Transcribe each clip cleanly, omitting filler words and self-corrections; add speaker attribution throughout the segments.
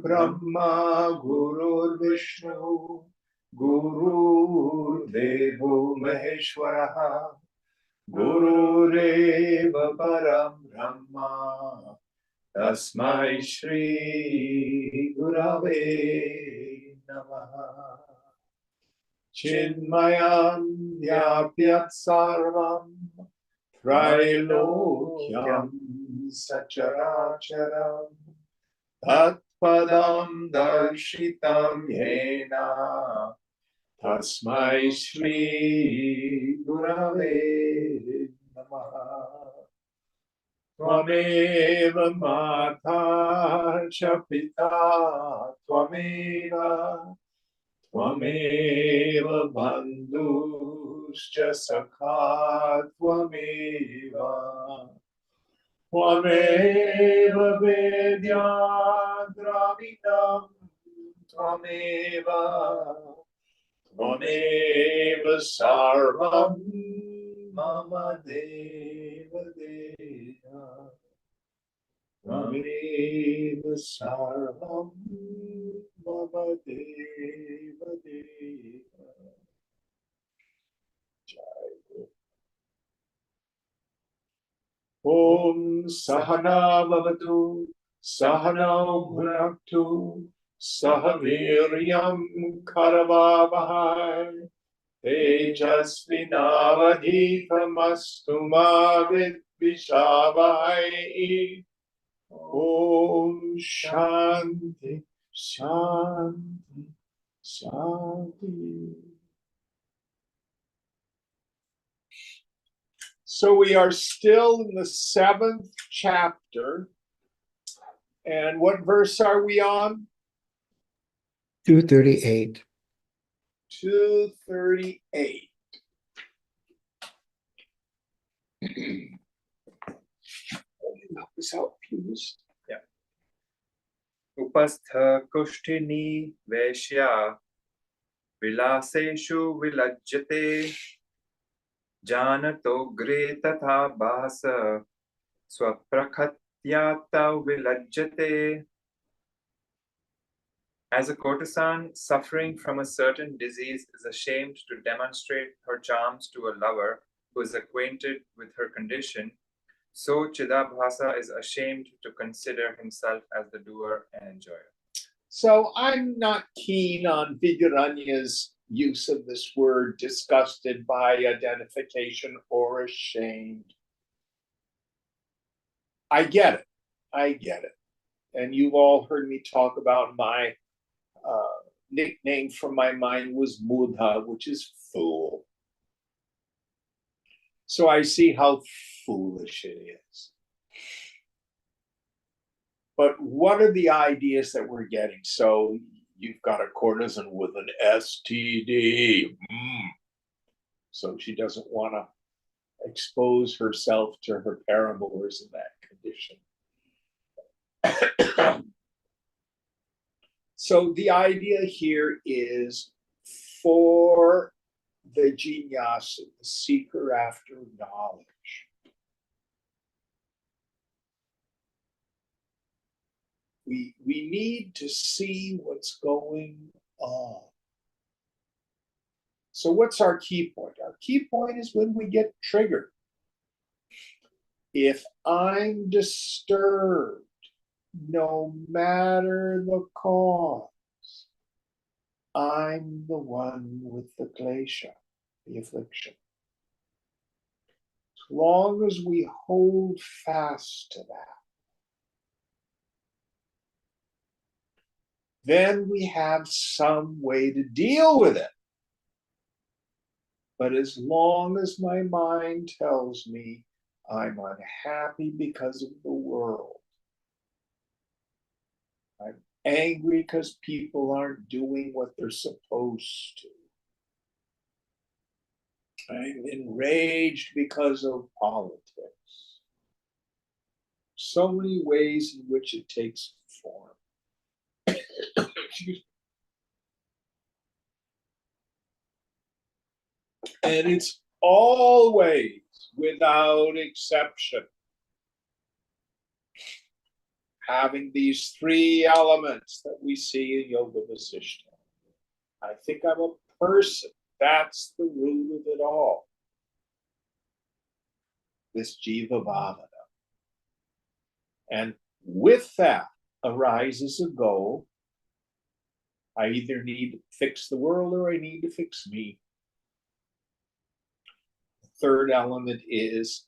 Speaker 1: Brahma, Gurur Vishnu, Guru Devo Maheshwaraha, Gurureva Param Brahma, Tasmai Shri Gurave Namaha. Chinmayam Vyapyat Sarvam Trailokyam Sacharacharam Tatpadam Darshitam Yena Tasmai Shri Gurave Namaha. Tvameva Mata Cha Pita Tvameva Tvameva Bandhuscha Sakha Tvameva Tvameva Vedya Dravidam Tvameva Tvameva Sarvam Mama Deva Deva Tvameva Sarvam Mama Deva Deva. Om Sahana Vavatu Sahana Bhunaktu Sahaviryam Karavavahai Tejasvinavadhitamastu ma vidvishavai. Om Shanti Shanti Shanti. So we are still in the 7th chapter. And what verse are we on?
Speaker 2: 238.
Speaker 1: 238. Help us out, please.
Speaker 3: Yeah. Upastha kushtini vaishya vilaseshu vilajjate janato gre tatha bhasa swaprakhatyata vilajjate. As a courtesan suffering from a certain disease is ashamed to demonstrate her charms to a lover who is acquainted with her condition, so Chidabhasa is ashamed to consider himself as the doer and enjoyer.
Speaker 1: So I'm not keen on Vigaranya's use of this word, disgusted by identification or ashamed. I get it. I get it. And you've all heard me talk about my nickname from my mind was Buddha, which is fool. So I see how foolish it is. But what are the ideas that we're getting? So you've got a courtesan with an STD. So she doesn't want to expose herself to her paramours in that condition. So the idea here is for the jiñāsa, the seeker after knowledge. We need to see what's going on. So what's our key point? Our key point is when we get triggered. If I'm disturbed, no matter the cause, I'm the one with the klesha, the affliction. As long as we hold fast to that, then we have some way to deal with it. But as long as my mind tells me I'm unhappy because of the world, I'm angry because people aren't doing what they're supposed to, I'm enraged because of politics. So many ways in which it takes form. And it's always, without exception, having these three elements that we see in Yoga Vasishtha. I think I'm a person. That's the root of it all. This Jiva Bhavana. And with that arises a goal. I either need to fix the world or I need to fix me. The third element is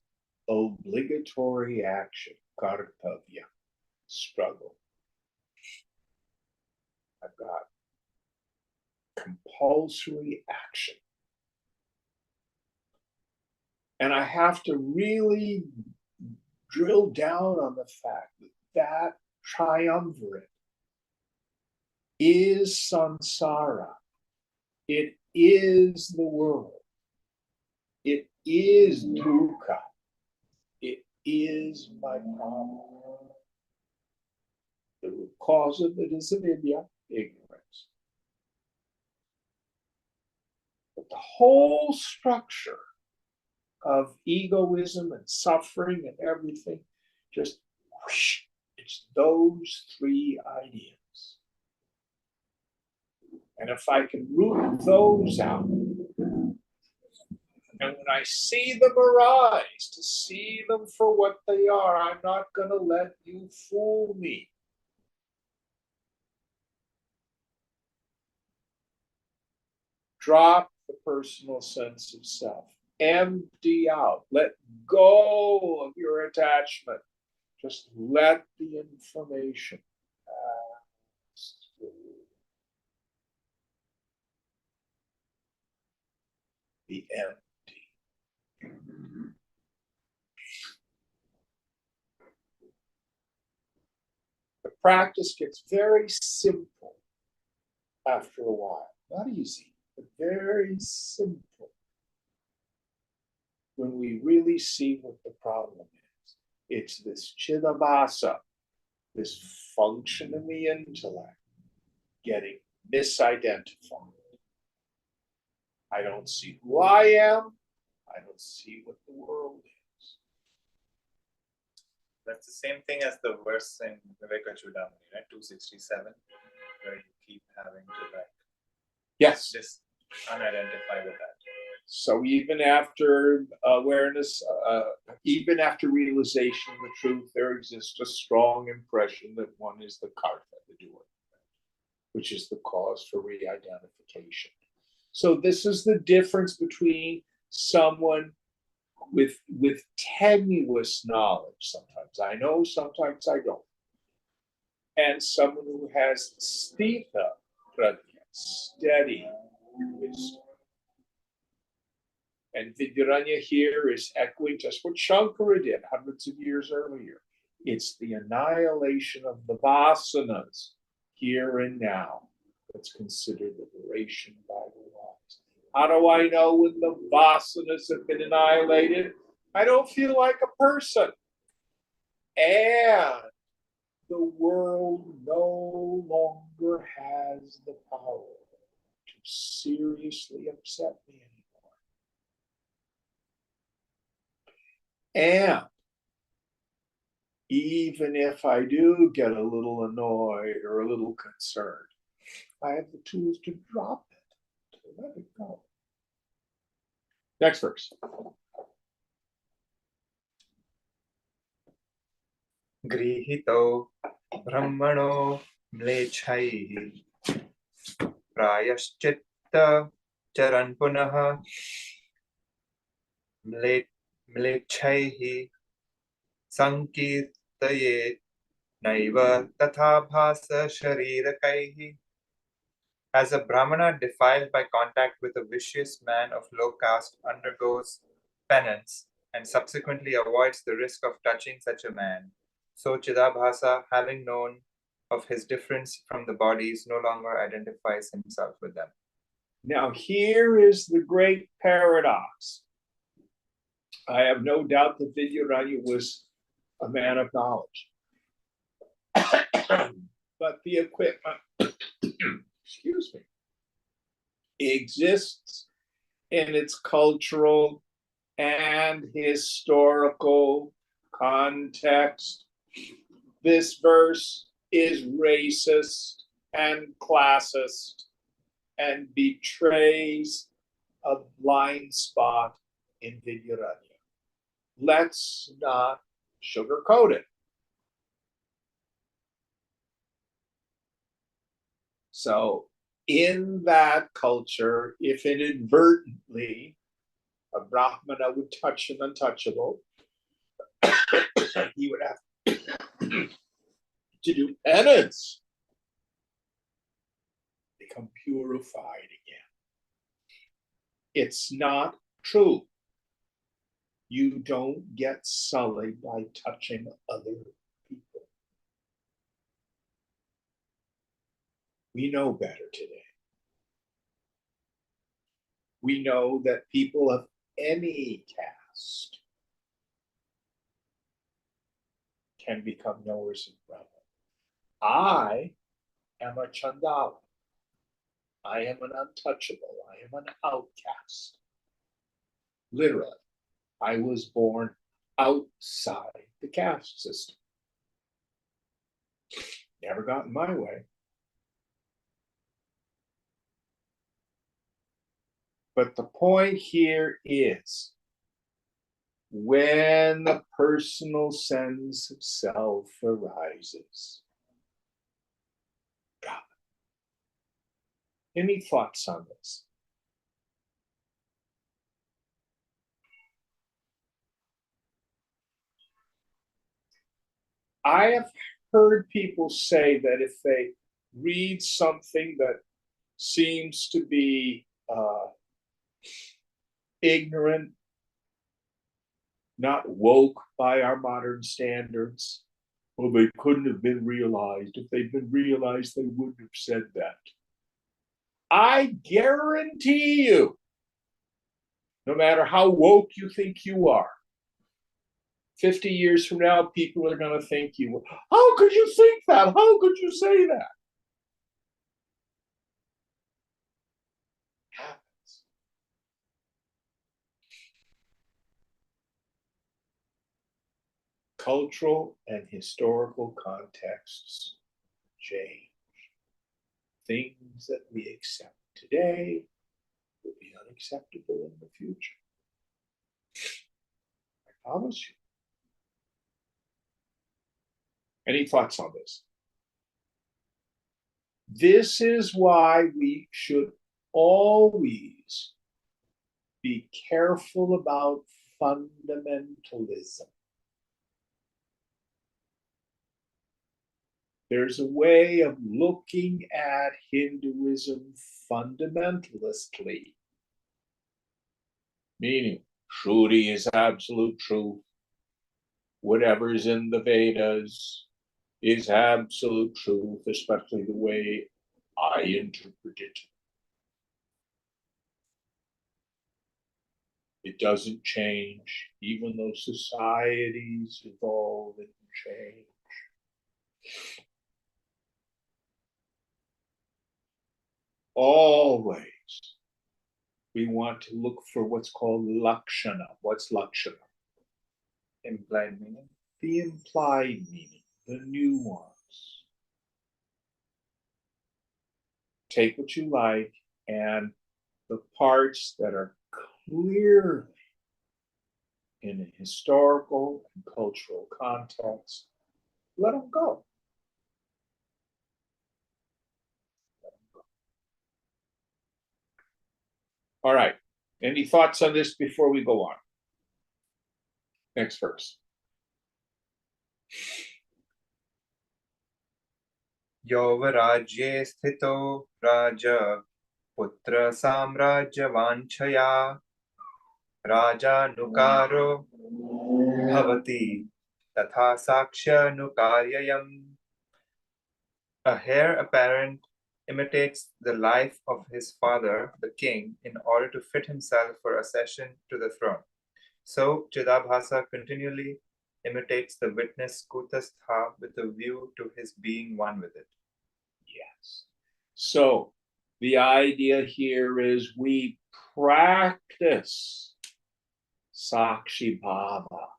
Speaker 1: obligatory action, kartavya, struggle. I've got compulsory action. And I have to really drill down on the fact that that triumvirate is samsara. It is the world. It is dukkha. It is my problem. The root cause of it is avidya, ignorance. But the whole structure of egoism and suffering and everything, just whoosh, it's those three ideas. And if I can root those out, and when I see them arise, to see them for what they are, I'm not going to let you fool me. Drop the personal sense of self. Empty out. Let go of your attachment. Just let the information pass through. Be empty. The practice gets very simple after a while. Not easy, but very simple. When we really see what the problem is, it's this chidabhasa, this function in the intellect, getting misidentified. I don't see who I am. I don't see what the world is.
Speaker 3: That's the same thing as the verse in Vivekachudamani, right? 267, where you keep having to
Speaker 1: Yes.
Speaker 3: just unidentify with that.
Speaker 1: So even after awareness, even after realization of the truth, there exists a strong impression that one is the karta, the doer, which is the cause for re-identification. So this is the difference between someone with tenuous knowledge. Sometimes I know, sometimes I don't. And someone who has sthita prajna, steady wisdom. And Vidyaranya here is echoing just what Shankara did hundreds of years earlier. It's the annihilation of the vasanas here and now that's considered liberation by the wise. How do I know when the vasanas have been annihilated? I don't feel like a person. And the world no longer has the power to seriously upset me anymore. And even if I do get a little annoyed or a little concerned, I have the tools to drop it, to let it go. Next verse.
Speaker 3: Grihito brahmano mlechaihi prayaschitta charan punaha mlechaihi sankirtaye naiva tatha bhasa sharirakaihi. As a Brahmana defiled by contact with a vicious man of low caste undergoes penance and subsequently avoids the risk of touching such a man, so Chidabhasa, having known of his difference from the bodies, no longer identifies himself with them.
Speaker 1: Now, here is the great paradox. I have no doubt that Vidyaranya was a man of knowledge. But the equipment, excuse me, exists in its cultural and historical context this verse is racist and classist and betrays a blind spot in Vidyaranya. Let's not sugarcoat it. So in that culture, if inadvertently a Brahmana would touch an untouchable, he would have to do penance, become purified again. It's not true. You don't get sullied by touching other people. We know better today. We know that people of any caste can become knowers of Brahman. I am a Chandala. I am an untouchable. I am an outcast. Literally, I was born outside the caste system. Never got in my way. But the point here is when the personal sense of self arises. God. Any thoughts on this? I have heard people say that if they read something that seems to be ignorant, not woke by our modern standards, well, they couldn't have been realized. If they'd been realized, they wouldn't have said that. I guarantee you, no matter how woke you think you are, 50 years from now, people are going to think you, how could you think that? How could you say that? Happens. Cultural and historical contexts change. Things that we accept today will be unacceptable in the future. I promise you. Any thoughts on this? This is why we should always be careful about fundamentalism. There's a way of looking at Hinduism fundamentalistly, meaning Shruti is absolute truth. Whatever's in the Vedas is absolute truth, especially the way I interpret it. It doesn't change, even though societies evolve and change. Always, we want to look for what's called lakshana. What's lakshana?
Speaker 3: Implied meaning.
Speaker 1: The implied meaning, the nuance. Take what you like, and the parts that are clearly in a historical and cultural context, let them go. All right. Any thoughts on this before we go on? Next verse.
Speaker 3: Yovarajye sthito raja putra samrajyavanchaya raja nukaro bhavati tatha sakshya nukaryayam. A heir apparent imitates the life of his father, the king, in order to fit himself for accession to the throne. So Chidabhasa continually imitates the witness Kutastha with a view to his being one with it.
Speaker 1: Yes. So the idea here is we practice Sakshi Bhava,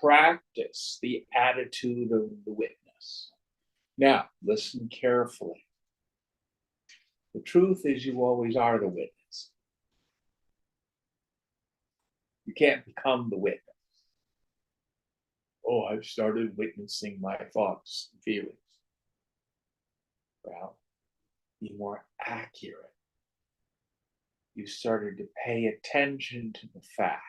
Speaker 1: practice the attitude of the witness. Now, listen carefully. The truth is, you always are the witness. You can't become the witness. Oh, I've started witnessing my thoughts and feelings. Well, be more accurate. You started to pay attention to the fact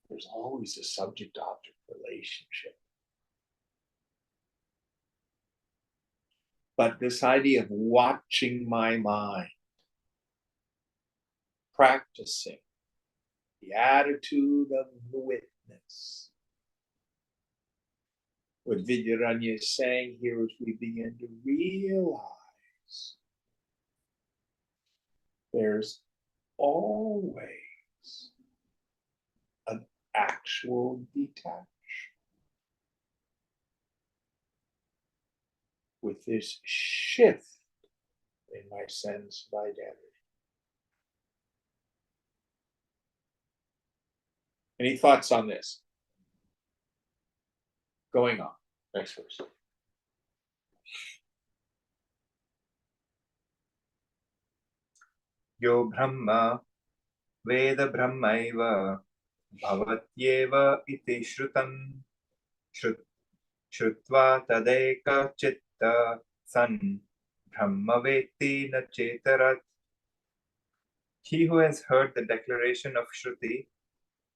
Speaker 1: there's always a subject-object relationship. But this idea of watching my mind, practicing the attitude of the witness. What Vidyaranya is saying here is we begin to realize there's always an actual detachment with this shift in my sense of identity. Any thoughts on this? Going on. Next verse.
Speaker 3: Yo Brahma Veda Brahmaiva Bhavatyeva iti Shrutam Shrutva Tadeka Chitta San Brahma Veti Na Chetarat. He who has heard the declaration of Shruti,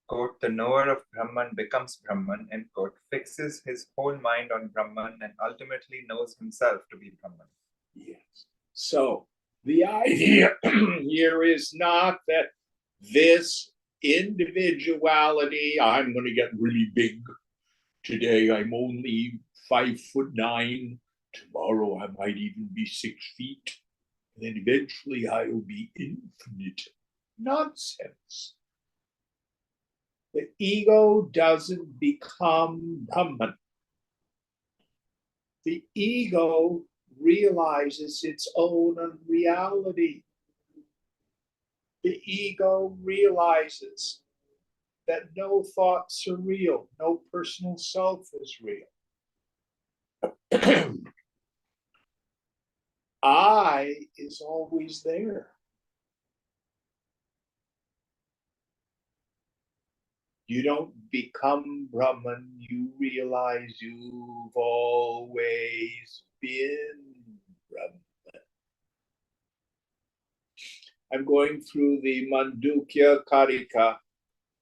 Speaker 3: quote, the knower of Brahman becomes Brahman, end quote, fixes his whole mind on Brahman and ultimately knows himself to be Brahman.
Speaker 1: Yes. So the idea here is not that this individuality, I'm going to get really big. Today I'm only 5'9". Tomorrow I might even be 6 feet. And then eventually I will be infinite. Nonsense. The ego doesn't become Brahman. The ego realizes its own unreality. The ego realizes that no thoughts are real, no personal self is real. I is always there. You don't become Brahman, you realize you've always been Brahman. I'm going through the Mandukya Karika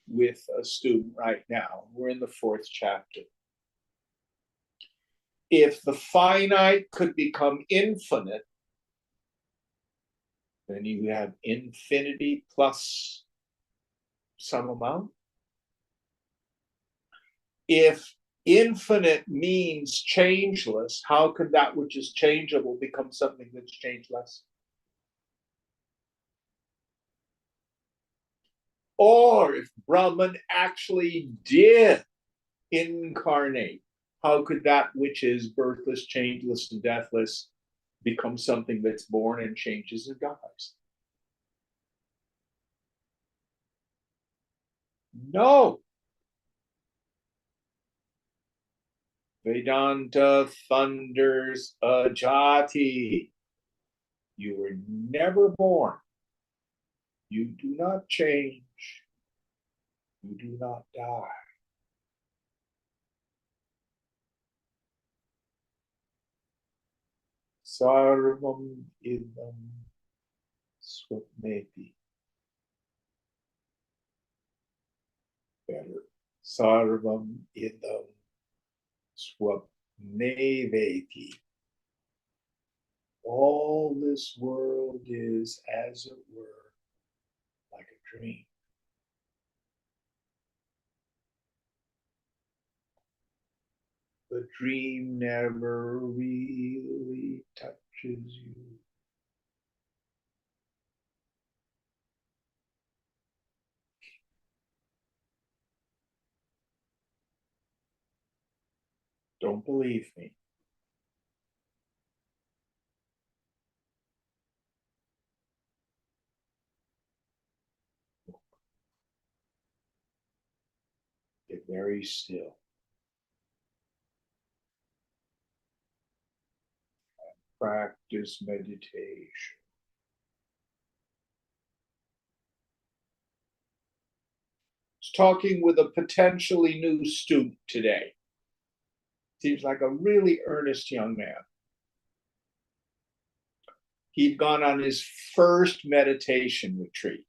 Speaker 1: with a student right now. We're in the 4th chapter. If the finite could become infinite, then you have infinity plus some amount. If infinite means changeless, how could that which is changeable become something that's changeless? Or if Brahman actually did incarnate, how could that which is birthless, changeless, and deathless become something that's born and changes and dies? No. Vedanta thunders ajati. You were never born. You do not change. You do not die. Sarvam idam swapneti. Better. Sarvam idam swapneveti. All this world is, as it were, like a dream. The dream never really touches you. Don't believe me. If Get very still. Practice meditation. I was talking with a potentially new student today. Seems like a really earnest young man. He'd gone on his first meditation retreat.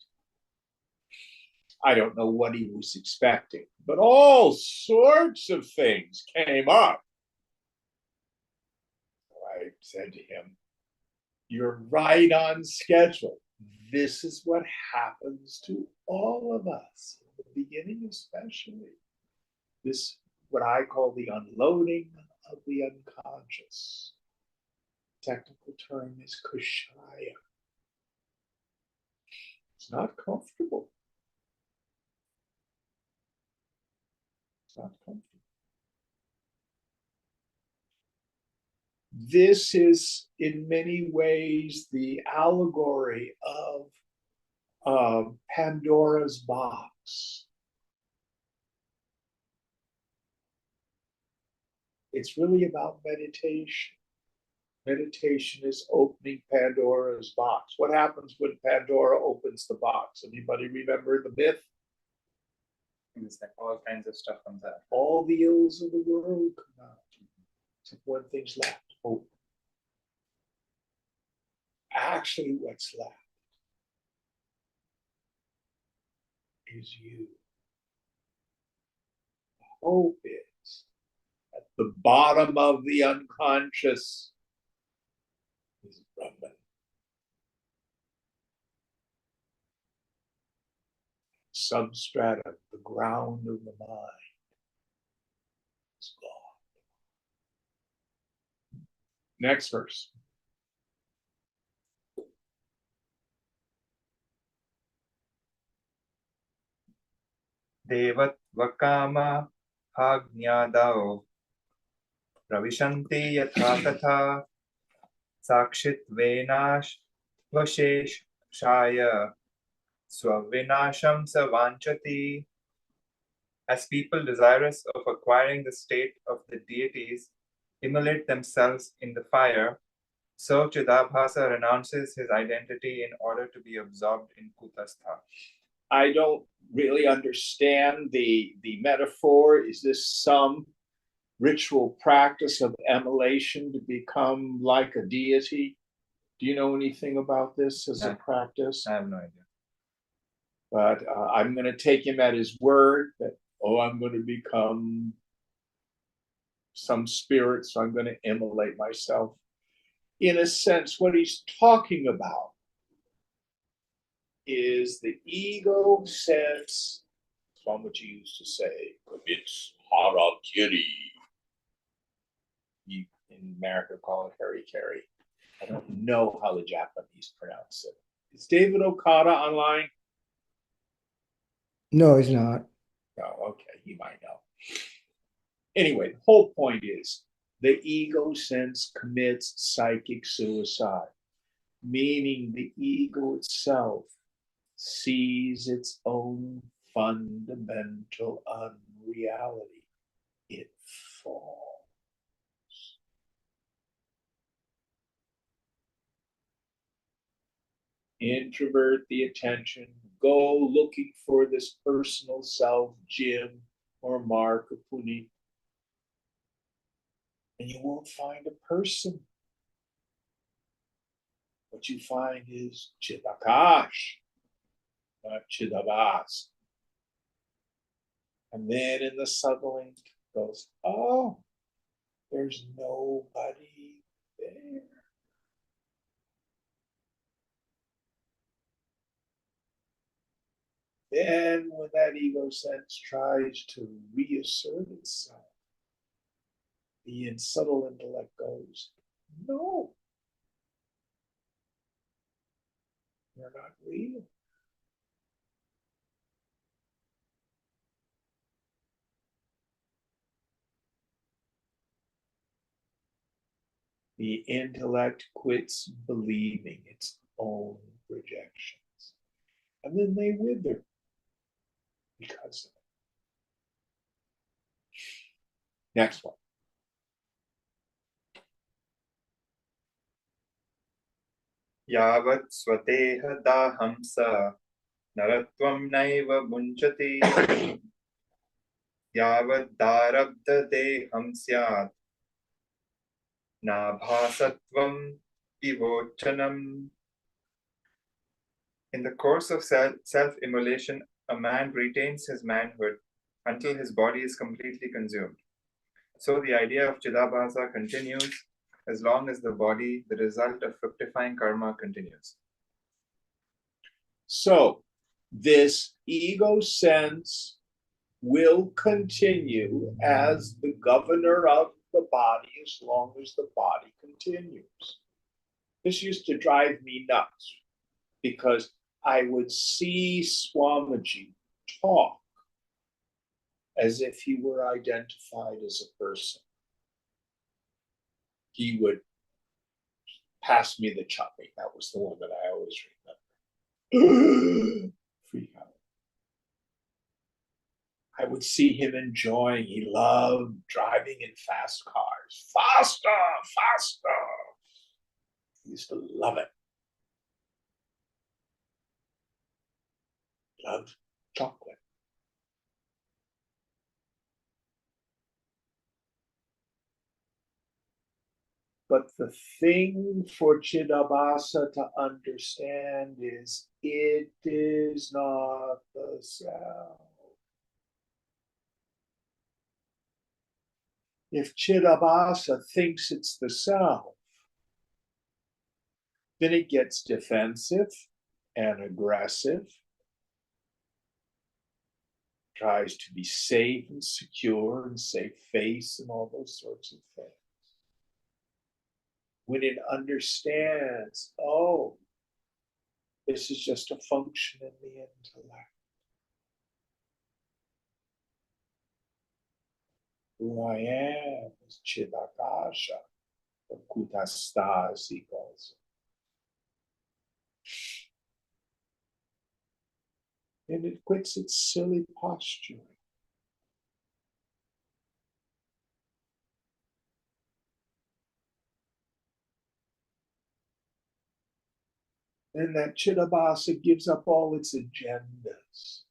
Speaker 1: I don't know what he was expecting, but all sorts of things came up. I said to him, "You're right on schedule. This is what happens to all of us, in the beginning especially. This, what I call the unloading of the unconscious. Technical term is kashaya. It's not comfortable. It's not comfortable. This is, in many ways, the allegory of Pandora's box. It's really about meditation. Meditation is opening Pandora's box. What happens when Pandora opens the box? Anybody remember the myth?
Speaker 3: It's like all kinds of stuff comes out.
Speaker 1: All the ills of the world come out. Except one thing's left, hope. Actually, what's left is you. Hope is at the bottom of the unconscious is Brahman. Substrata, the ground of the mind, is gone. Next verse.
Speaker 3: Devatvakama Hagnadao Pravishanti Yatha Tatha Sakshitvenash Vashesh Shaya Swavinasham Savanchati. As people desirous of acquiring the state of the deities immolate themselves in the fire, so Chidabhasa renounces his identity in order to be absorbed in Kutastha.
Speaker 1: I don't really understand the metaphor. Is this some ritual practice of emulation to become like a deity? Do you know anything about this as a practice?
Speaker 3: I have no idea.
Speaker 1: But I'm going to take him at his word that, oh, I'm going to become some spirit, so I'm going to immolate myself. In a sense, what he's talking about is the ego sense. Swamiji used to say, commits harakiri. You in America call it harikiri. I don't know how the Japanese pronounce it. Is David Okada online?
Speaker 2: No, he's not.
Speaker 1: Oh, okay, he might know. Anyway, the whole point is the ego sense commits psychic suicide, meaning the ego itself sees its own fundamental unreality. It falls. Introvert the attention, go looking for this personal self, Jim or Mark or Puneet, and you won't find a person. What you find is Chidakash, not Chidabhas. And then in the subtling goes, oh, there's nobody there. Then when that ego sense tries to reassert itself, the subtle intellect goes, no, you're not real. The intellect quits believing its own projections. And then they wither because of it. Next one.
Speaker 3: यावत् स्वतेह दाहंस नरत्वं नैव मुञ्चति यावद्दारब्धदेहं स्यात् नाभासत्वं विवोचनम्. In the course of self-immolation, a man retains his manhood until his body is completely consumed. So the idea of Chidabhasa continues as long as the body, the result of fructifying karma, continues.
Speaker 1: So this ego sense will continue as the governor of the body as long as the body continues. This used to drive me nuts because I would see Swamiji talk as if he were identified as a person. He would pass me the chutney. That was the one that I always remember. Freak out. I would see him enjoying. He loved driving in fast cars. Faster, faster. He used to love it. Loved chocolate. But the thing for Chidabhasa to understand is it is not the self. If Chidabhasa thinks it's the self, then it gets defensive and aggressive, tries to be safe and secure and save face and all those sorts of things. When it understands, oh, this is just a function in the intellect. Who I am is Chidakasha, or Kutastasi calls it. And it quits its silly posturing. And that Chidabhasa gives up all its agendas.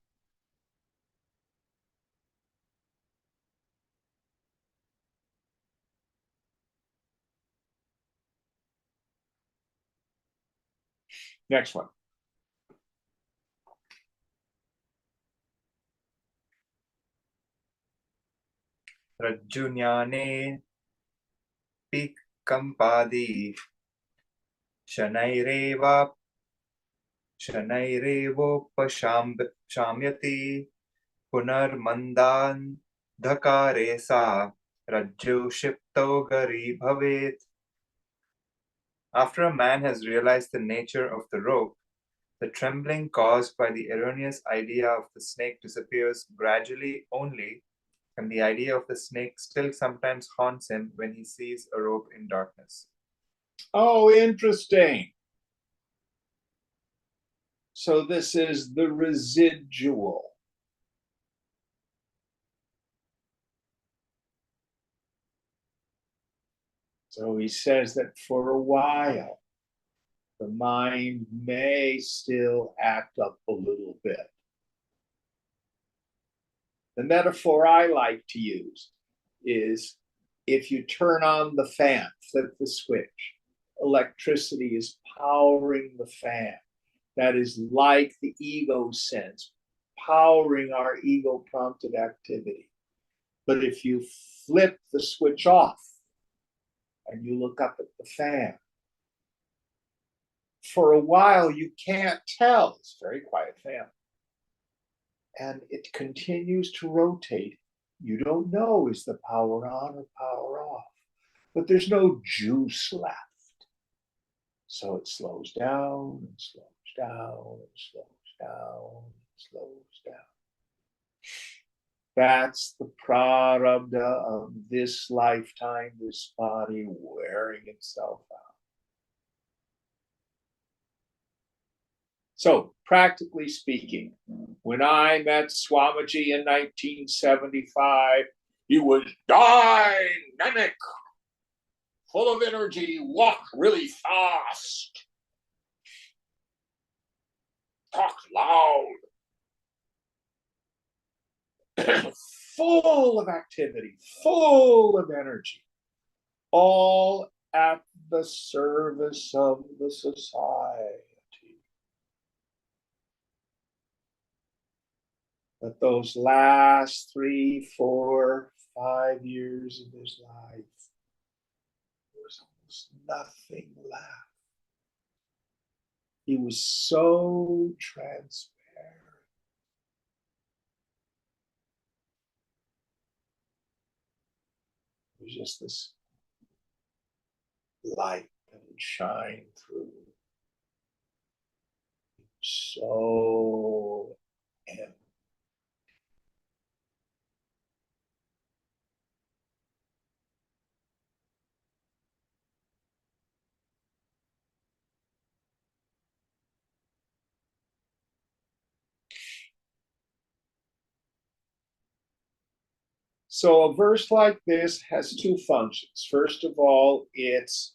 Speaker 1: Next one.
Speaker 3: Rajjunyane Pikampadi Shanairevo Punarmandan Dhakare Sa Rajju Shipto Gari Bhavet. After a man has realized the nature of the rope, the trembling caused by the erroneous idea of the snake disappears gradually only, and the idea of the snake still sometimes haunts him when he sees a rope in darkness.
Speaker 1: Oh, interesting. So this is the residual. So he says that for a while, the mind may still act up a little bit. The metaphor I like to use is if you turn on the fan, flip the switch, electricity is powering the fan. That is like the ego sense, powering our ego prompted activity. But if you flip the switch off and you look up at the fan, for a while you can't tell. It's a very quiet fan. And it continues to rotate. You don't know, is the power on or power off? But there's no juice left. So it slows down and slows down and slows down and slows down. That's the prarabdha of this lifetime, this body wearing itself out. So, practically speaking, when I met Swamiji in 1975, He was dynamic, full of energy, walked really fast, talked loud, full of activity, full of energy, all at the service of the society. But those last 3, 4, 5 years of his life, there was almost nothing left. He was so transparent. It was just this light that would shine through. So empty. So a verse like this has two functions. First of all, it's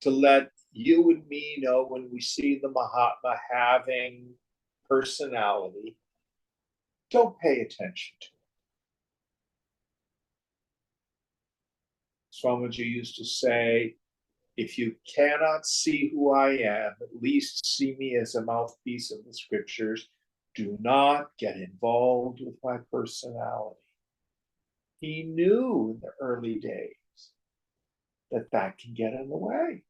Speaker 1: to let you and me know when we see the Mahatma having personality, don't pay attention to it. Swamiji used to say, if you cannot see who I am, at least see me as a mouthpiece of the scriptures. Do not get involved with my personality. He knew in the early days that that can get in the way.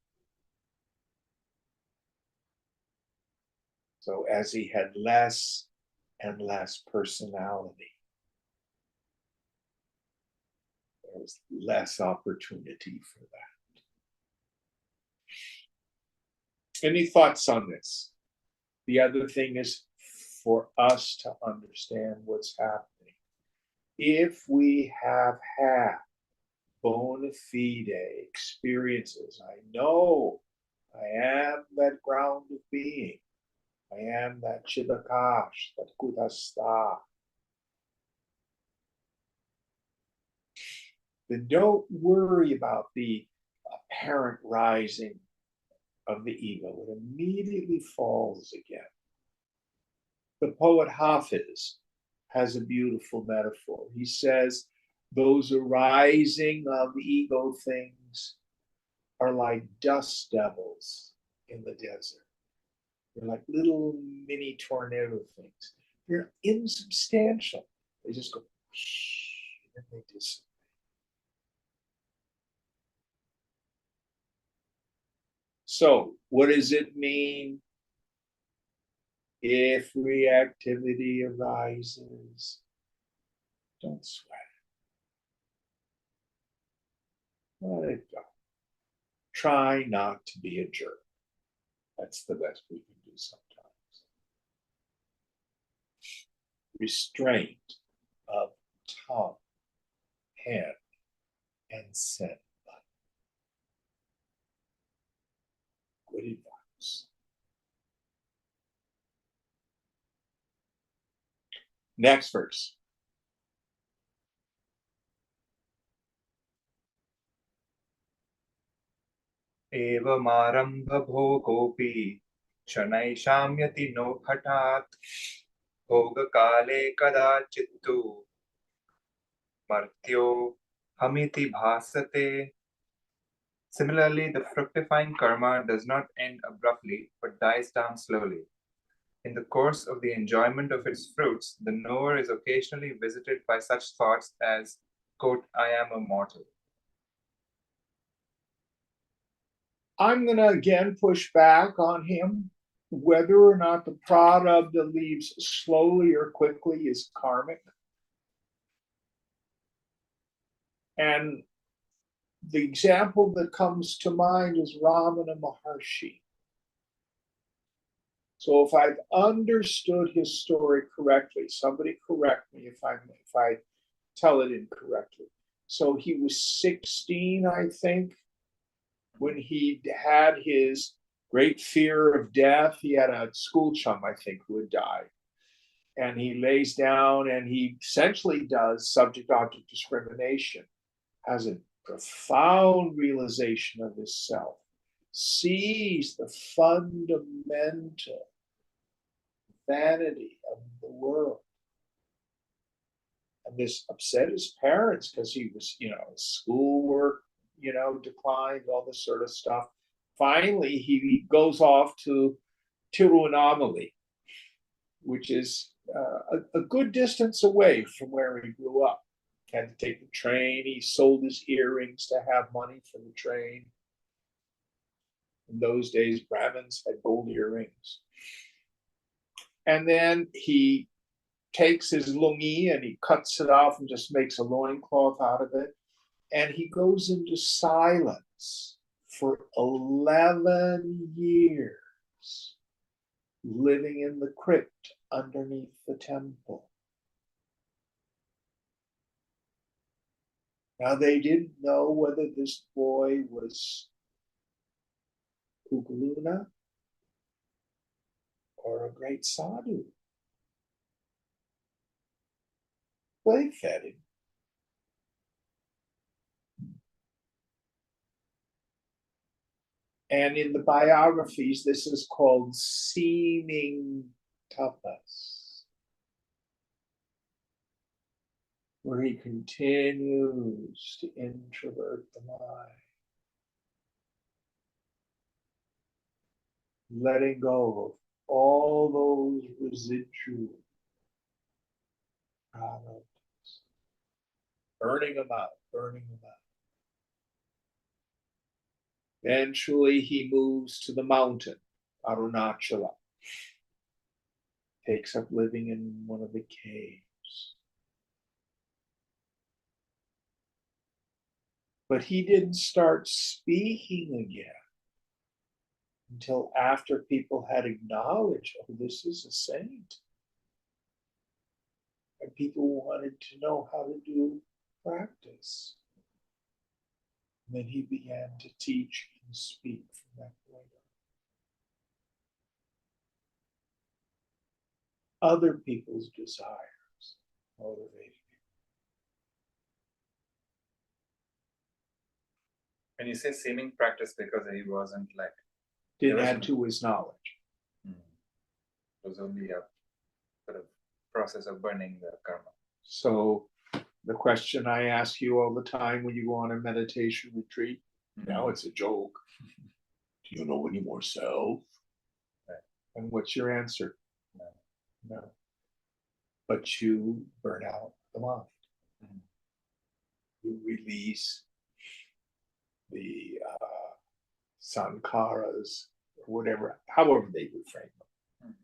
Speaker 1: So as he had less and less personality, there was less opportunity for that. Any thoughts on this? The other thing is for us to understand what's happening. If we have had bona fide experiences, I know I am that ground of being. I am that Chidakash, that Kudasta. Then don't worry about the apparent rising of the ego. It immediately falls again. The poet Hafiz has a beautiful metaphor. He says, those arising of ego things are like dust devils in the desert. They're like little mini tornado things. They're insubstantial. They just go, and they dissipate. So, what does it mean if reactivity arises? Don't sweat it. Let it go. Try not to be a jerk. That's the best we can do sometimes. Restraint of tongue, hand, and scent. Good advice. Next verse.
Speaker 3: एवमारम्भ भोगोऽपि शनैः no हठात् भोगकाले कदाचित्तु मर्त्यो हमि भासते. Similarly, the fructifying karma does not end abruptly but dies down slowly. In the course of the enjoyment of its fruits, the knower is occasionally visited by such thoughts as, quote, I am a mortal.
Speaker 1: I'm going to again push back on him. Whether or not the prarabdha leaves slowly or quickly is karmic. And the example that comes to mind is Ramana Maharshi. So if I've understood his story correctly, somebody correct me if I tell it incorrectly. So he was 16, I think, when he had his great fear of death. He had a school chum, I think, who had died. and he lays down and he essentially does subject-object discrimination, has a profound realization of his self, sees the fundamental vanity of the world. And this upset his parents because he was, his schoolwork, declined, all this sort of stuff. Finally, he goes off to Tiruvannamalai, which is a good distance away from where he grew up. Had to take the train. He sold his earrings to have money for the train. In those days, Brahmins had gold earrings. And then he takes his lungi and he cuts it off and just makes a loincloth out of it. And he goes into silence for 11 years, living in the crypt underneath the temple. Now, they didn't know whether this boy was Kukuluna or a great sadhu. They fed him. And in the biographies, this is called seeming tapas, where he continues to introvert the mind, letting go of all those residual products, burning them out. Eventually, he moves to the mountain, Arunachala, takes up living in one of the caves. But he didn't start speaking again until after people had acknowledged, oh, this is a saint. And people wanted to know how to do practice. And then he began to teach and speak from that point on. Other people's desires motivated him.
Speaker 3: When you say seeming practice, because he wasn't like...
Speaker 1: Didn't add to his knowledge.
Speaker 3: It was only a sort of process of burning the karma.
Speaker 1: So the question I ask you all the time when you go on a meditation retreat, now it's a joke. Do you know any more self?
Speaker 3: Right.
Speaker 1: And what's your answer?
Speaker 3: No.
Speaker 1: No. But you burn out the mind. You release the sankharas, or whatever, however they reframe them.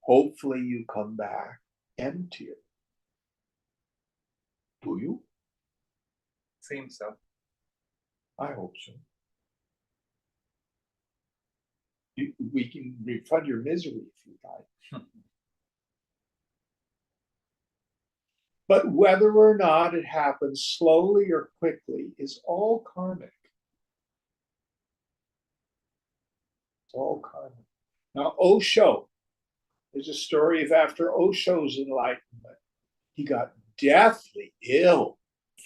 Speaker 1: Hopefully you come back emptier. Do you?
Speaker 3: Seems so.
Speaker 1: I hope so. We can refund your misery if you like. But whether or not it happens slowly or quickly is all karmic. It's all karmic. Now, Osho, there's a story of after Osho's enlightenment, he got deathly ill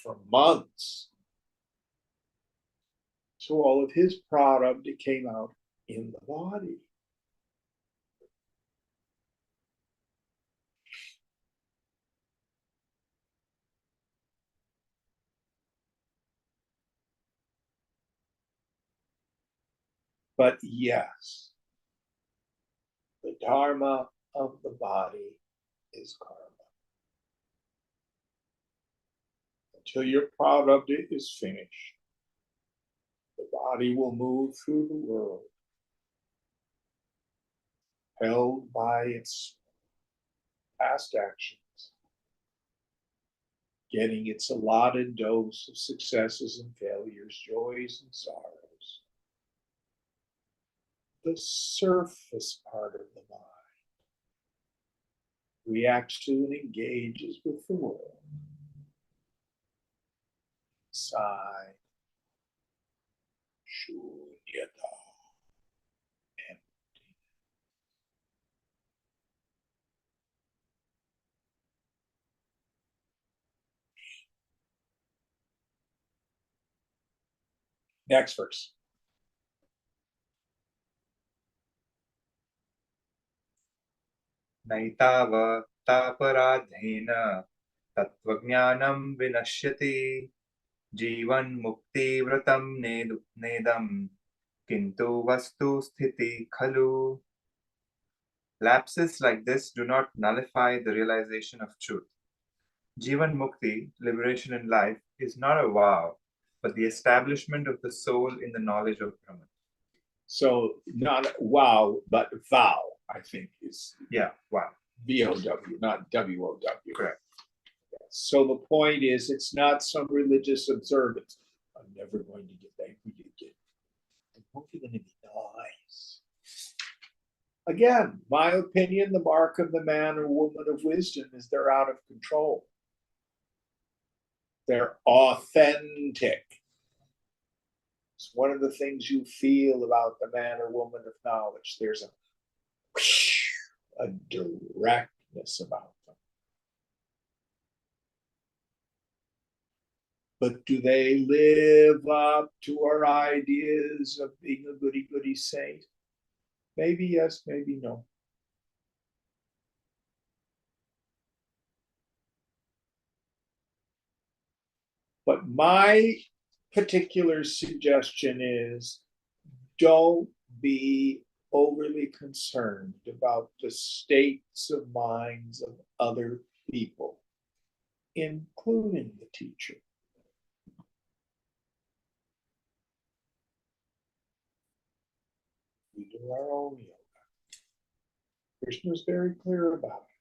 Speaker 1: for months. So all of his product, it came out in the body. But yes, the dharma of the body is karma. Until your product is finished, the body will move through the world, held by its past actions, getting its allotted dose of successes and failures, joys and sorrows. The surface part of the mind reacts to and engages with the world. Inside, shunyata, empty. Next verse.
Speaker 3: नैतावतापराधेन तत्त्वज्ञानं विनश्यति जीवन्मुक्तिव्रतं नेदं किन्तु वस्तुस्थिति खलु. Lapses like this do not nullify the realization of truth. Jivan Mukti, liberation in life, is not a vow, but the establishment of the soul in the knowledge of Brahman.
Speaker 1: So not wow, but vow, I think is.
Speaker 3: Yeah, wow.
Speaker 1: V-O-W, not W-O-W.
Speaker 3: Correct.
Speaker 1: So the point is, it's not some religious observance. I'm never going to get angry again. I'm only going to be nice. Again, my opinion, the mark of the man or woman of wisdom is they're out of control. They're authentic. It's one of the things you feel about the man or woman of knowledge. There's a directness about them. But do they live up to our ideas of being a goody-goody saint? Maybe yes, maybe no. But my particular suggestion is don't be overly concerned about the states of minds of other people, including the teacher. We do our own yoga. Krishna is very clear about it.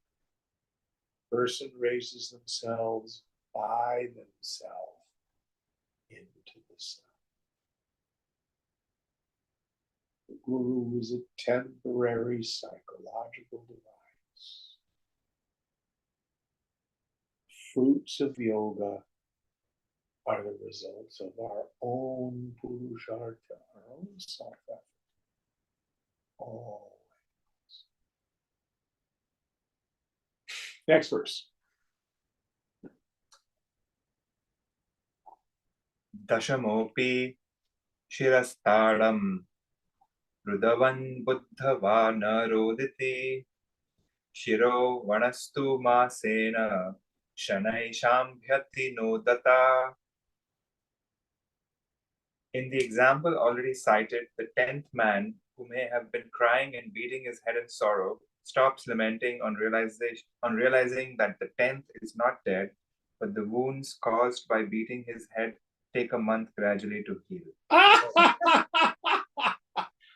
Speaker 1: The person raises themselves by themselves into the self. The guru is a temporary psychological device. Fruits of yoga are the results of our own purushartha, our own self-effort. Always. Next verse.
Speaker 3: Dashamopi shirastadam rudavan buddhava naroditi shiro vanastu masena shanai shambhyati nodata. In the example already cited, the 10th man, who may have been crying and beating his head in sorrow, stops lamenting on realizing that the 10th is not dead, but the wounds caused by beating his head take a month gradually to heal.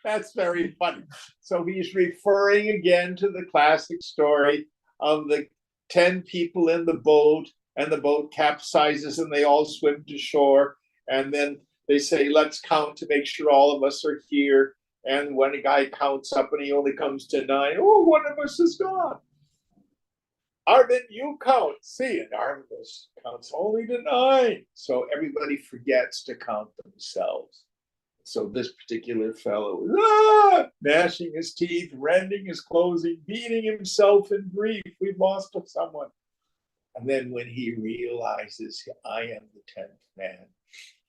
Speaker 1: That's very funny. So he's referring again to the classic story of the 10 people in the boat, and the boat capsizes and they all swim to shore. And then they say, let's count to make sure all of us are here. And when a guy counts up and he only comes to 9, oh, one of us is gone. Arvind, you count. See, and Arvind counts only to 9. So everybody forgets to count themselves. So this particular fellow was gnashing his teeth, rending his clothing, beating himself in grief. We've lost someone. And then when he realizes I am the 10th man,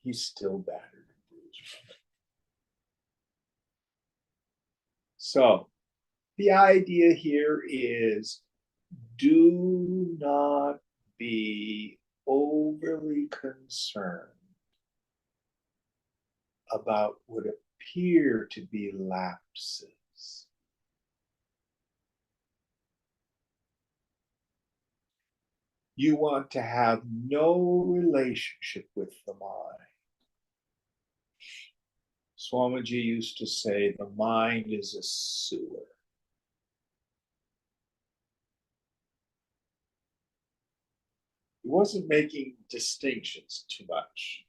Speaker 1: he's still battered and bruised. So the idea here is do not be overly concerned about what appear to be lapses. You want to have no relationship with the mind. Swamiji used to say the mind is a sewer. He wasn't making distinctions too much.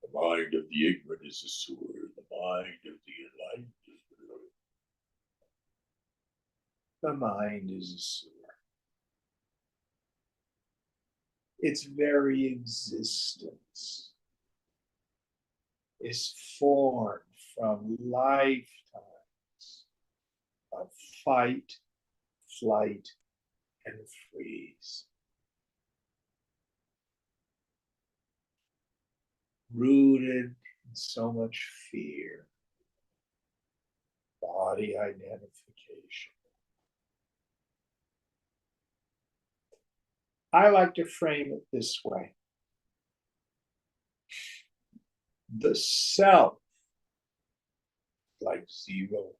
Speaker 1: The mind of the ignorant is a sewer. The mind of the enlightened is the mind is a sewer. Its very existence is formed from lifetimes of fight, flight, and freeze. rooted in so much fear, body identification. I like to frame it this way. The self, like zero.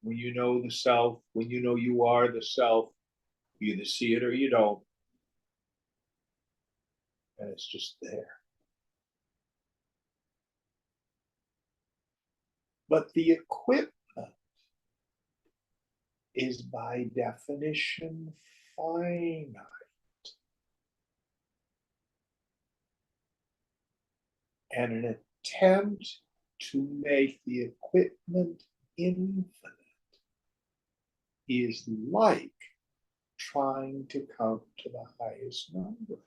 Speaker 1: When you know the self, when you know you are the self, you either see it or you don't. And it's just there. But the equipment is by definition finite. And an attempt to make the equipment infinite is like trying to count to the highest number.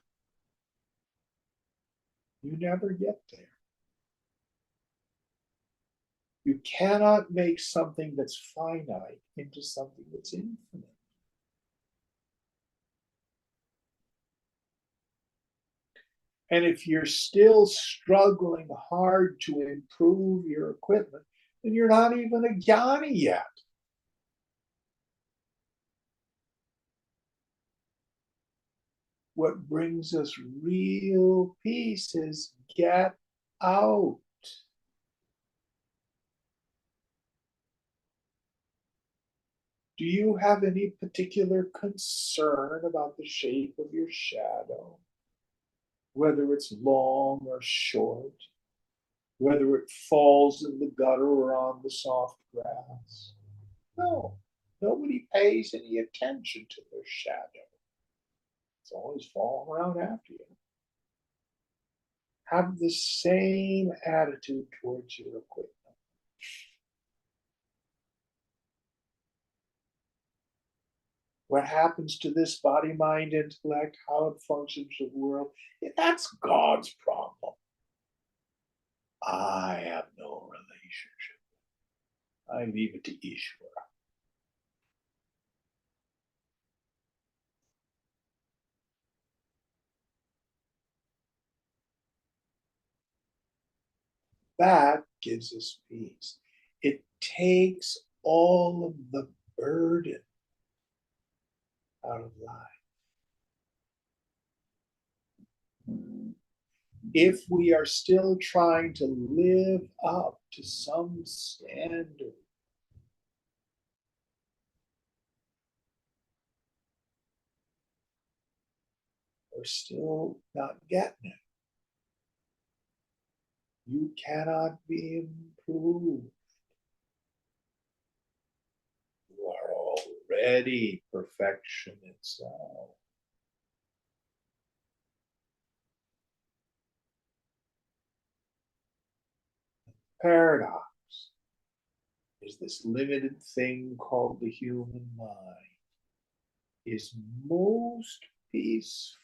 Speaker 1: You never get there. You cannot make something that's finite into something that's infinite. And if you're still struggling hard to improve your equipment, then you're not even a jnani yet. What brings us real peace is get out. Do you have any particular concern about the shape of your shadow? Whether it's long or short, whether it falls in the gutter or on the soft grass? No, nobody pays any attention to their shadow. It's always falling around after you. Have the same attitude towards your equipment. What happens to this body, mind, intellect, how it functions in the world, that's God's problem. I have no relationship. I leave it to Ishvara. That gives us peace. It takes all of the burden out of life. If we are still trying to live up to some standard, we're still not getting it. You cannot be improved. You are already perfection itself. Paradox is this limited thing called the human mind is most peaceful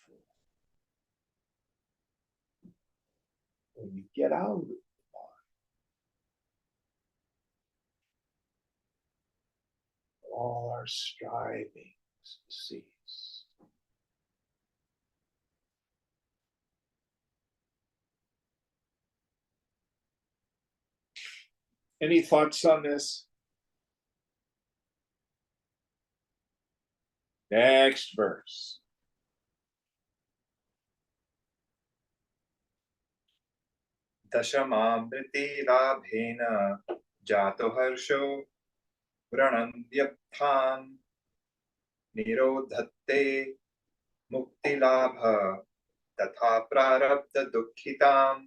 Speaker 1: when you get out of the mind. All our strivings cease. Any thoughts on this? Next verse.
Speaker 3: Dashamamriti labhena jato harsho vranandyaptham nirodhatte mukti labha tatha prarabdha dukkhitam.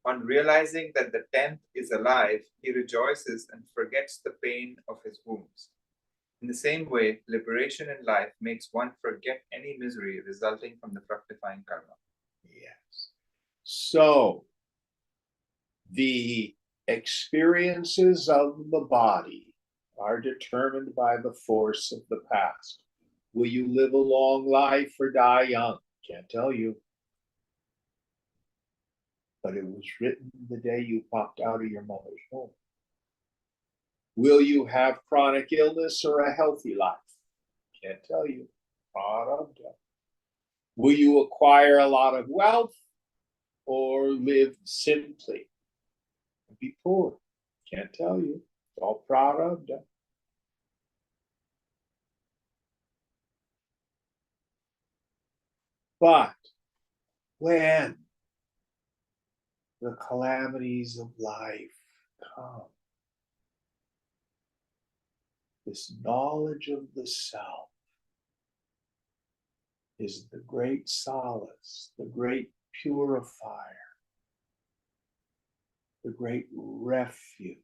Speaker 3: On realizing that the 10th is alive, he rejoices and forgets the pain of his wounds. In the same way, liberation in life makes one forget any misery resulting from the fructifying karma.
Speaker 1: Yes. So, the experiences of the body are determined by the force of the past. Will you live a long life or die young? Can't tell you. But it was written the day you popped out of your mother's womb. Will you have chronic illness or a healthy life? Can't tell you. Prarabdha. Will you acquire a lot of wealth or live simply and be poor? Can't tell you. It's all prarabdha. But when the calamities of life come, this knowledge of the self is the great solace, the great purifier, the great refuge.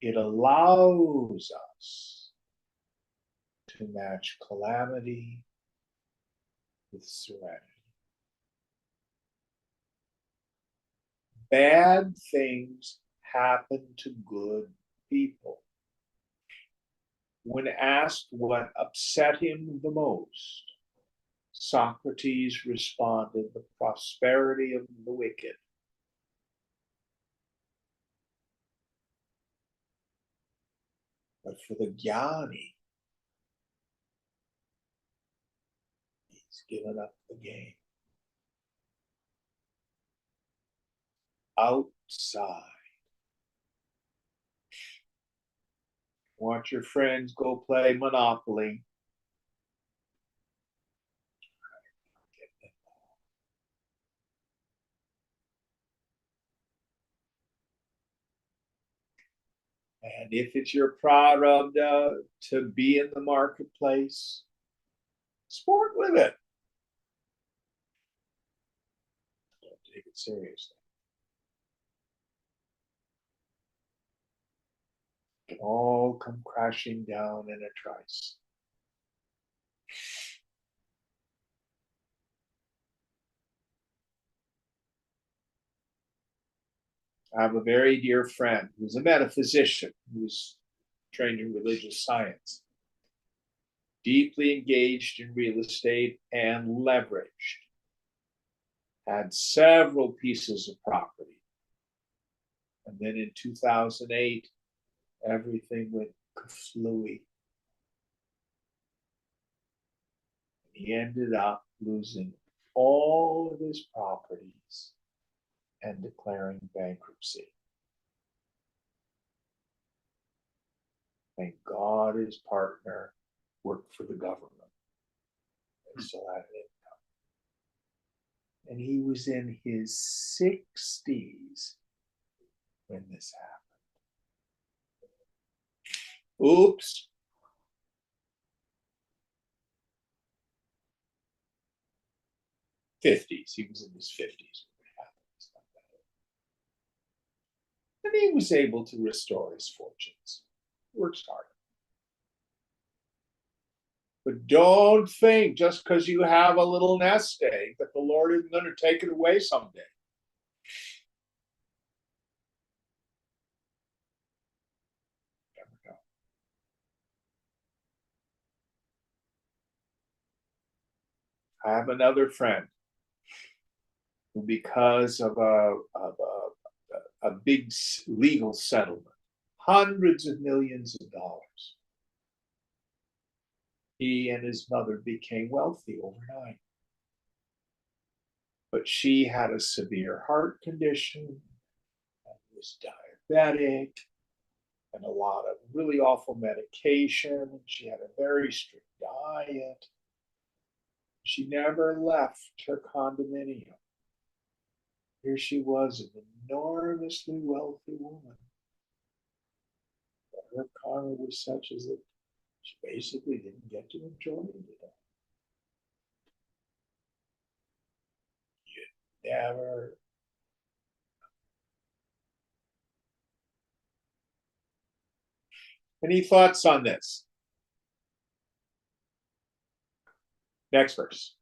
Speaker 1: It allows us to match calamity with serenity. Bad things happen to good people. When asked what upset him the most, Socrates responded, the prosperity of the wicked. But for the jnani, he's given up the game. Outside. Want your friends, go play Monopoly. And if it's your prarabdha to be in the marketplace, sport with it. Don't take it seriously. It can all come crashing down in a trice. I have a very dear friend who's a metaphysician who's trained in religious science, deeply engaged in real estate and leveraged, had several pieces of property. And then in 2008, everything went kaflooey. He ended up losing all of his properties and declaring bankruptcy. Thank God his partner worked for the government. They still had an income. And he was in his 60s when this happened. Oops. '50s. He was in his 50s when it happened. And he was able to restore his fortunes. Works hard. But don't think just because you have a little nest egg that the Lord isn't going to take it away someday. Never know. I have another friend who, because of a big legal settlement, hundreds of millions of dollars, he and his mother became wealthy overnight. But she had a severe heart condition and was diabetic and a lot of really awful medication. She had a very strict diet. She never left her condominium. Here she was, an enormously wealthy woman. But her karma was such as that she basically didn't get to enjoy it at all. You never. Any thoughts on this? Next verse.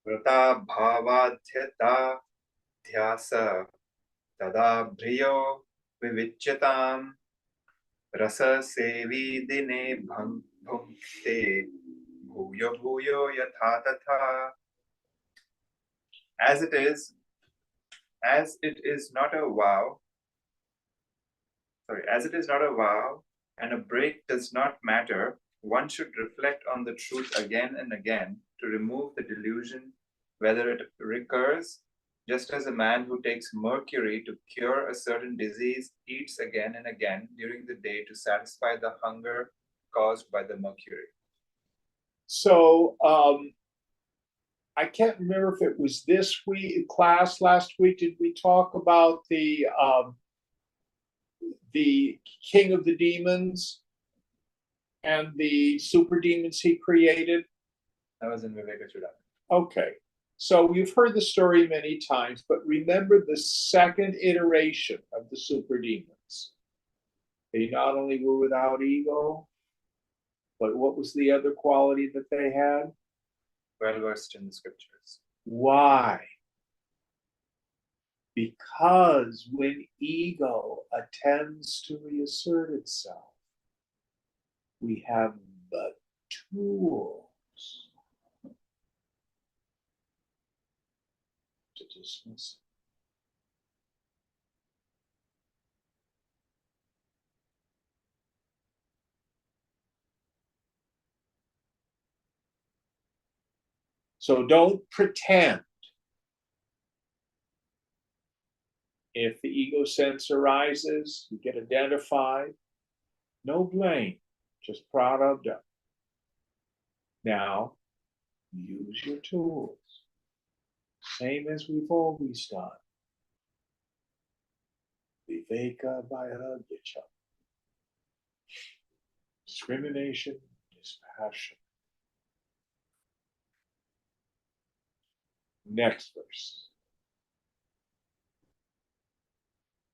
Speaker 3: वृता भावाध्यता ध्यास तदा भ्रियो विविच्यताम् रससेवी दिने भुङ्क्ते भूयो भूयो यथा तथा. As it is not a vow, as it is not a vow and a break does not matter, one should reflect on the truth again and again to remove the delusion whether it recurs, just as a man who takes mercury to cure a certain disease eats again and again during the day to satisfy the hunger caused by the mercury.
Speaker 1: So I can't remember if it was this week class last week. Did we talk about the king of the demons and the super demons he created?
Speaker 3: That was in Viveka.
Speaker 1: Okay. So you've heard the story many times, but remember the second iteration of the super demons. They not only were without ego, but what was the other quality that they had?
Speaker 3: Well versed in the scriptures.
Speaker 1: Why? Because when ego attempts to reassert itself, we have the tools to dismiss it. So don't pretend. If the ego sense arises, you get identified, no blame, just prarabdha. Now, use your tools. Same as we've always done. Viveka Vairagya. Discrimination, dispassion. Next verse.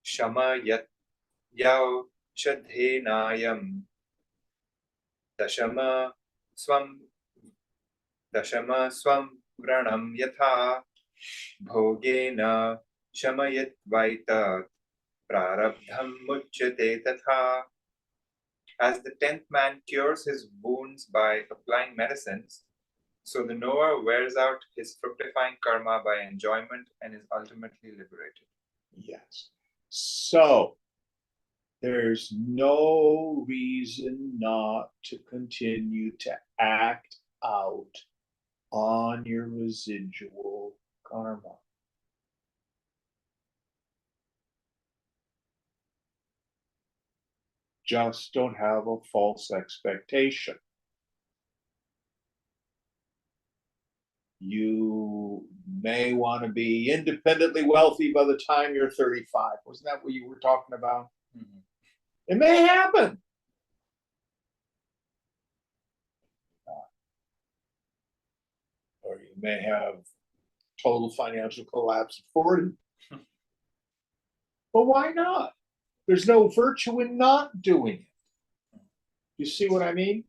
Speaker 3: Shama yat yau shadhenayam dashama swam vranam yatha bhogena shamayat vaitat prarabdham muchyate tatha. As the 10th man cures his wounds by applying medicines, so the knower wears out his fructifying karma by enjoyment and is ultimately liberated.
Speaker 1: Yes. So, there's no reason not to continue to act out on your residual karma. Just don't have a false expectation. You may want to be independently wealthy by the time you're 35. Wasn't that what you were talking about?
Speaker 3: Mm-hmm.
Speaker 1: It may happen. Or you may have total financial collapse at 40. But why not? There's no virtue in not doing it. You see what I mean?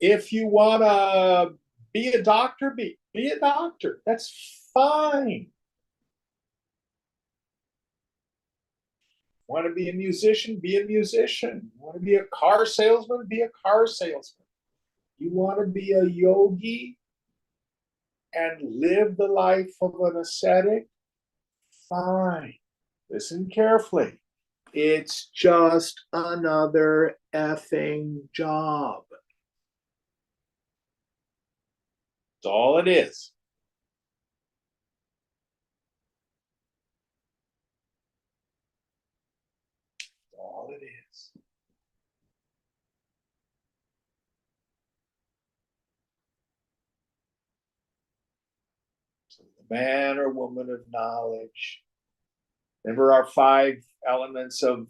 Speaker 1: If you want to be a doctor, be a doctor. That's fine. Want to be a musician? Be a musician. You want to be a car salesman? Be a car salesman. You want to be a yogi and live the life of an ascetic? Fine. Listen carefully. It's just another effing job. That's all it is. That's all it is. So the man or woman of knowledge. Remember our 5 elements of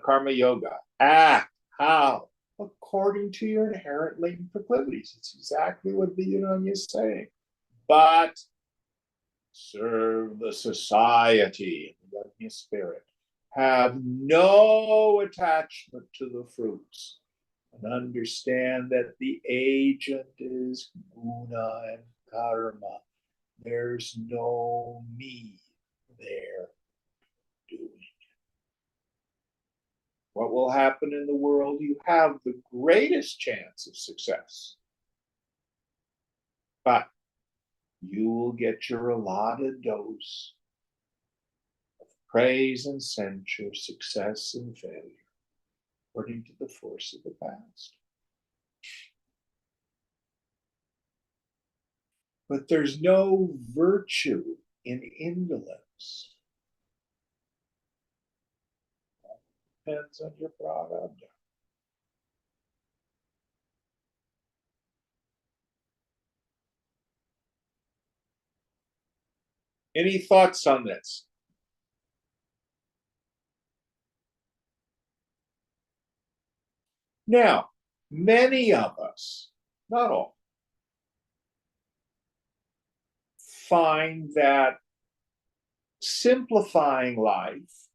Speaker 1: karma yoga. Act how? According to your inherent latent proclivities. It's exactly what the Yunani is saying. But serve the society in the Yajna spirit. Have no attachment to the fruits. And understand that the agent is guna and karma. There's no me there doing it. What will happen in the world? You have the greatest chance of success. But you will get your allotted dose of praise and censure, success and failure, according to the force of the past. But there's no virtue in indolence. Depends on your prarabdha. Any thoughts on this? Now, many of us, not all, find that simplifying life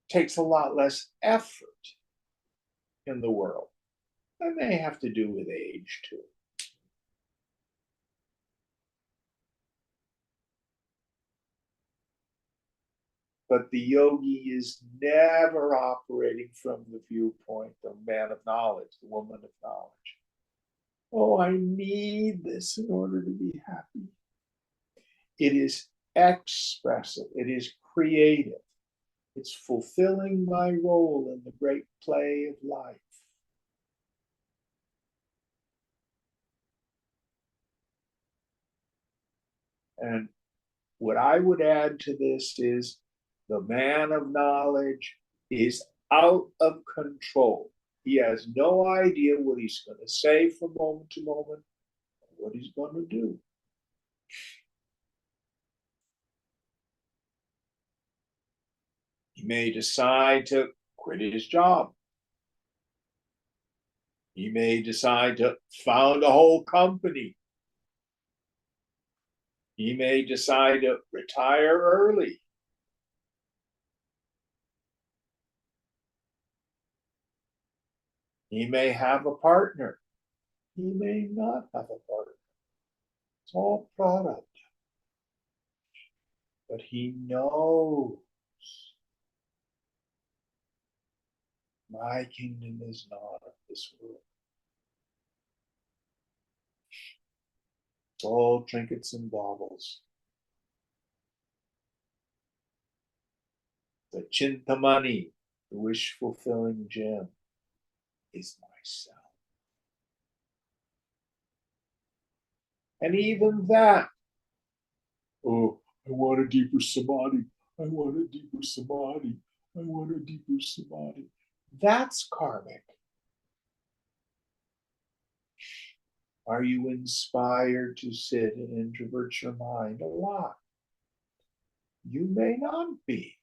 Speaker 1: takes a lot less effort in the world. That may have to do with age too. But the yogi is never operating from the viewpoint of man of knowledge, the woman of knowledge. Oh, I need this in order to be happy. It is expressive, it is creative, it's fulfilling my role in the great play of life. And what I would add to this is the man of knowledge is out of control. He has no idea what he's going to say from moment to moment, what he's going to do. He may decide to quit his job. He may decide to found a whole company. He may decide to retire early. He may have a partner. He may not have a partner. It's all product. But he knows my kingdom is not of this world. It's all trinkets and baubles. The Chintamani, the wish-fulfilling gem, is myself. And even that, oh, I want a deeper samadhi. I want a deeper samadhi. I want a deeper samadhi. That's karmic. Are you inspired to sit and introvert your mind a lot? You may not be.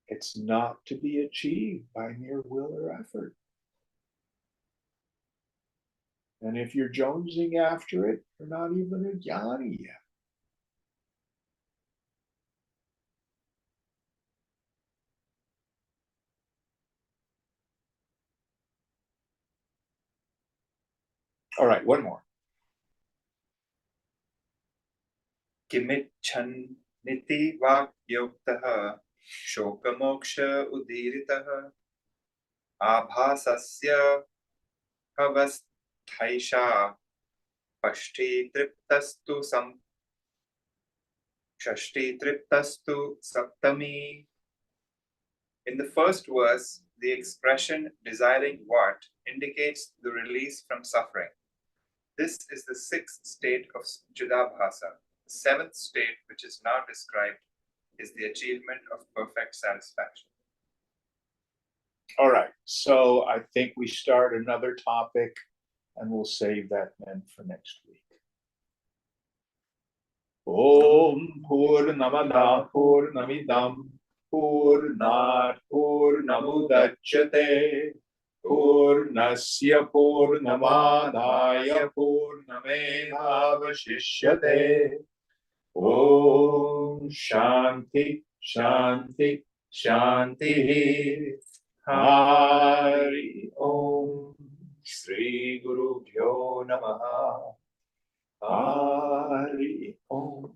Speaker 1: It's not to be achieved by mere will or effort. And if you're jonesing after it, you're not even a jnani yet. All right, one more.
Speaker 3: Kimicchanniti vakyoktaha shokamoksha udiritaha abhasasya havasthaisha pashti triptastu saptami. In the first verse, the expression desiring what indicates the release from suffering. This is the sixth state of Chidabhasa. The seventh state, which is now described, is the achievement of perfect satisfaction.
Speaker 1: All right, so I think we start another topic and we'll save that then for next week. Om Purnamada Purnamidam Purnat Purnamudachyate Purnasya Purnamadaya Purnamedavashishyate. Om Shanti Shanti Shanti. Hari Om. Shri Guru Bhyo Namaha. Hari Om.